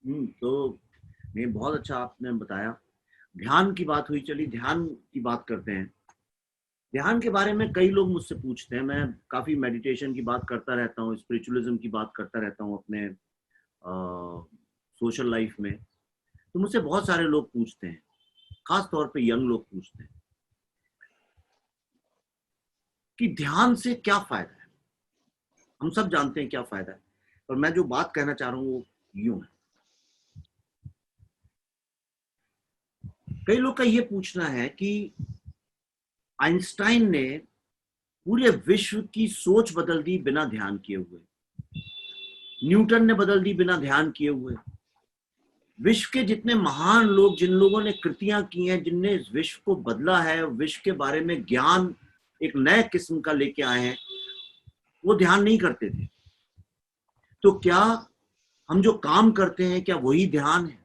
तो नहीं, बहुत अच्छा आपने बताया। ध्यान की बात हुई, चलिए ध्यान की बात करते हैं। ध्यान के बारे में कई लोग मुझसे पूछते हैं। मैं काफ़ी मेडिटेशन की बात करता रहता हूँ, स्पिरिचुअलिज्म की बात करता रहता हूँ अपने सोशल लाइफ में। तो मुझसे बहुत सारे लोग पूछते हैं, खास तौर पे यंग लोग पूछते हैं कि ध्यान से क्या फ़ायदा है। हम सब जानते हैं क्या फ़ायदा है, पर मैं जो बात कहना चाह रहा हूँ वो यूँ है। कई लोग का ये पूछना है कि आइंस्टाइन ने पूरे विश्व की सोच बदल दी बिना ध्यान किए हुए, न्यूटन ने बदल दी बिना ध्यान किए हुए। विश्व के जितने महान लोग, जिन लोगों ने कृतियां की हैं, जिनने इस विश्व को बदला है, विश्व के बारे में ज्ञान एक नए किस्म का लेके आए हैं, वो ध्यान नहीं करते थे। तो क्या हम जो काम करते हैं, क्या वही ध्यान है?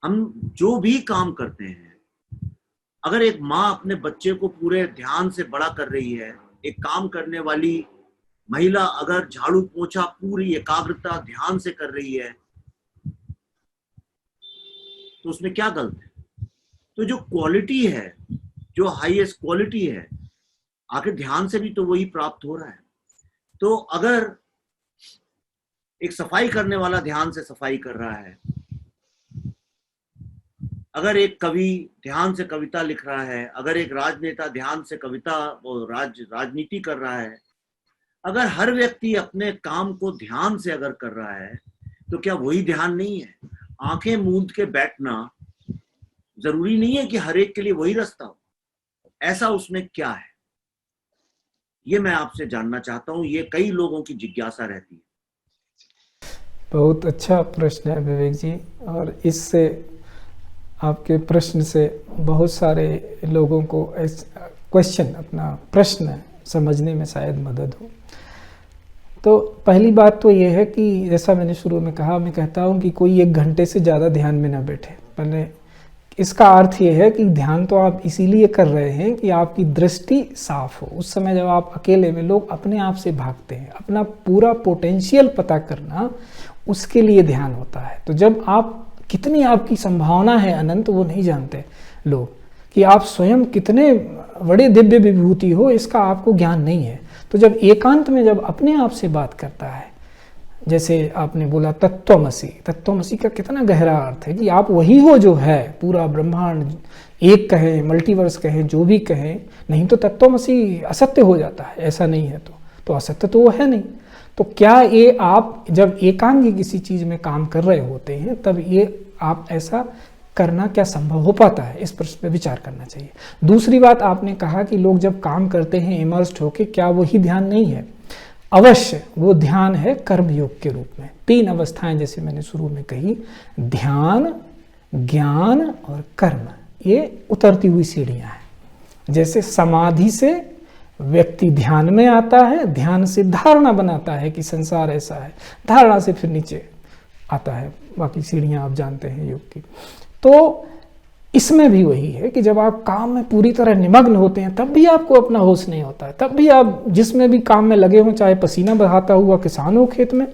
हम जो भी काम करते हैं, अगर एक माँ अपने बच्चे को पूरे ध्यान से बड़ा कर रही है, एक काम करने वाली महिला अगर झाड़ू पोछा पूरी एकाग्रता ध्यान से कर रही है, तो उसमें क्या गलत है? तो जो क्वालिटी है, जो हाईएस्ट क्वालिटी है, आखिर ध्यान से भी तो वही प्राप्त हो रहा है। तो अगर एक सफाई करने वाला ध्यान से सफाई कर रहा है, अगर एक कवि ध्यान से कविता लिख रहा है, अगर एक राजनेता ध्यान से कविता और राजनीति कर रहा है, अगर हर व्यक्ति अपने काम को ध्यान से अगर कर रहा है, तो क्या वही ध्यान नहीं है? आंखें मूंद के बैठना जरूरी नहीं है कि हर एक के लिए वही रास्ता हो। ऐसा उसमें क्या है, ये मैं आपसे जानना चाहता हूं। ये कई लोगों की जिज्ञासा रहती है। बहुत अच्छा प्रश्न है विवेक जी, और इससे आपके प्रश्न से बहुत सारे लोगों को क्वेश्चन, अपना प्रश्न समझने में शायद मदद हो। तो पहली बात तो ये है कि जैसा मैंने शुरू में कहा, मैं कहता हूँ कि कोई 1 घंटे से ज़्यादा ध्यान में ना बैठे। पहले इसका अर्थ ये है कि ध्यान तो आप इसीलिए कर रहे हैं कि आपकी दृष्टि साफ हो। उस समय जब आप अकेले में, लोग अपने आप से भागते हैं, अपना पूरा पोटेंशियल पता करना, उसके लिए ध्यान होता है। तो जब आप, कितनी आपकी संभावना है अनंत, वो नहीं जानते लोग, कि आप स्वयं कितने बड़े दिव्य विभूति हो, इसका आपको ज्ञान नहीं है। तो जब एकांत में जब अपने आप से बात करता है, जैसे आपने बोला तत्वमसि, तत्वमसि का कितना गहरा अर्थ है कि आप वही हो जो है, पूरा ब्रह्मांड, एक कहें, मल्टीवर्स कहें, जो भी कहें, नहीं तो तत्वमसि असत्य हो जाता है। ऐसा नहीं है तो असत्य तो वो है नहीं। तो क्या ये आप जब एकांगी किसी चीज़ में काम कर रहे होते हैं, तब ये आप ऐसा करना क्या संभव हो पाता है, इस प्रश्न पे विचार करना चाहिए। दूसरी बात, आपने कहा कि लोग जब काम करते हैं इमर्स्ड होके, क्या वही ध्यान नहीं है? अवश्य वो ध्यान है कर्मयोग के रूप में। 3 अवस्थाएं जैसे मैंने शुरू में कही, ध्यान, ज्ञान और कर्म, ये उतरती हुई सीढ़ियां हैं। जैसे समाधि से व्यक्ति ध्यान में आता है, ध्यान से धारणा बनाता है कि संसार ऐसा है, धारणा से फिर नीचे आता है, बाकी सीढ़ियां आप जानते हैं योग की। तो इसमें भी वही है कि जब आप काम में पूरी तरह निमग्न होते हैं, तब भी आपको अपना होश नहीं होता है। तब भी आप जिसमें भी काम में लगे हों, चाहे पसीना बहाता हुआ किसान हो खेत में,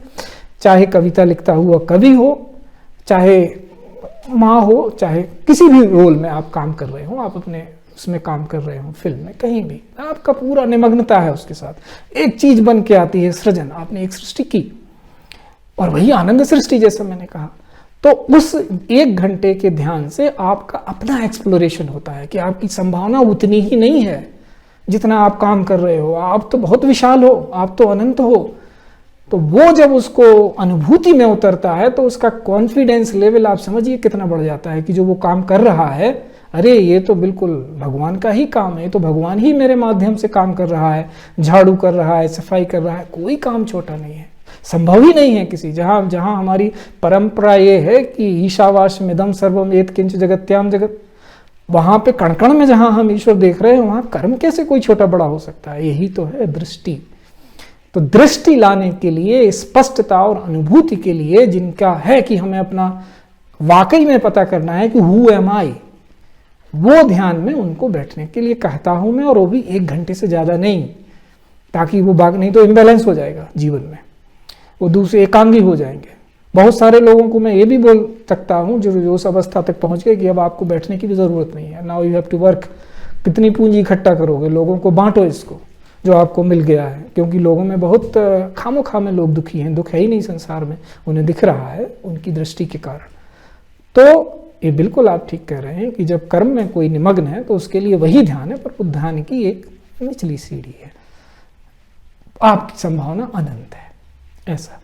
चाहे कविता लिखता हुआ कवि हो, चाहे माँ हो, चाहे किसी भी रोल में आप काम कर रहे हो, आप अपने उसमें काम कर रहे हो, फिल्म में, कहीं भी, आपका पूरा निमग्नता है उसके साथ। एक चीज बन के आती है, सृजन, आपने एक सृष्टि की, और वही आनंद सृष्टि, जैसा मैंने कहा। तो उस 1 घंटे के ध्यान से आपका अपना एक्सप्लोरेशन होता है कि आपकी संभावना उतनी ही नहीं है जितना आप काम कर रहे हो। आप तो बहुत विशाल हो, आप तो अनंत हो। तो वो जब उसको अनुभूति में उतरता है, तो उसका कॉन्फिडेंस लेवल आप समझिए कितना बढ़ जाता है कि जो वो काम कर रहा है, अरे ये तो बिल्कुल भगवान का ही काम है, तो भगवान ही मेरे माध्यम से काम कर रहा है, झाड़ू कर रहा है, सफाई कर रहा है, कोई काम छोटा नहीं है, संभव ही नहीं है किसी। जहाँ जहाँ हमारी परंपरा ये है कि ईशावास्यमिदं सर्वम यत्किंच जगत्याम जगत, वहाँ पे कण कण में जहाँ हम ईश्वर देख रहे हैं, वहाँ कर्म कैसे कोई छोटा बड़ा हो सकता है? यही तो है दृष्टि। तो दृष्टि लाने के लिए, स्पष्टता और अनुभूति के लिए, जिनका है कि हमें अपना वाकई में पता करना है कि हु एम आई, वो ध्यान में उनको बैठने के लिए कहता हूं मैं, और वो भी 1 घंटे से ज़्यादा नहीं, ताकि वो नहीं तो इम्बैलेंस हो जाएगा जीवन में, वो दूसरे एकांगी हो जाएंगे। बहुत सारे लोगों को मैं ये भी बोल सकता हूँ जो उस अवस्था तक पहुँच गए कि अब आपको बैठने की भी ज़रूरत नहीं है, now you have to work. कितनी पूंजी इकट्ठा करोगे, लोगों को बांटो इसको जो आपको मिल गया है, क्योंकि लोगों में बहुत खामोखा में लोग दुखी हैं, दुख है ही नहीं संसार में, उन्हें दिख रहा है उनकी दृष्टि के कारण। तो ये बिल्कुल आप ठीक कह रहे हैं कि जब कर्म में कोई निमग्न है तो उसके लिए वही ध्यान है, पर ध्यान की एक निचली सीढ़ी है, आपकी संभावना अनंत है, ऐसा।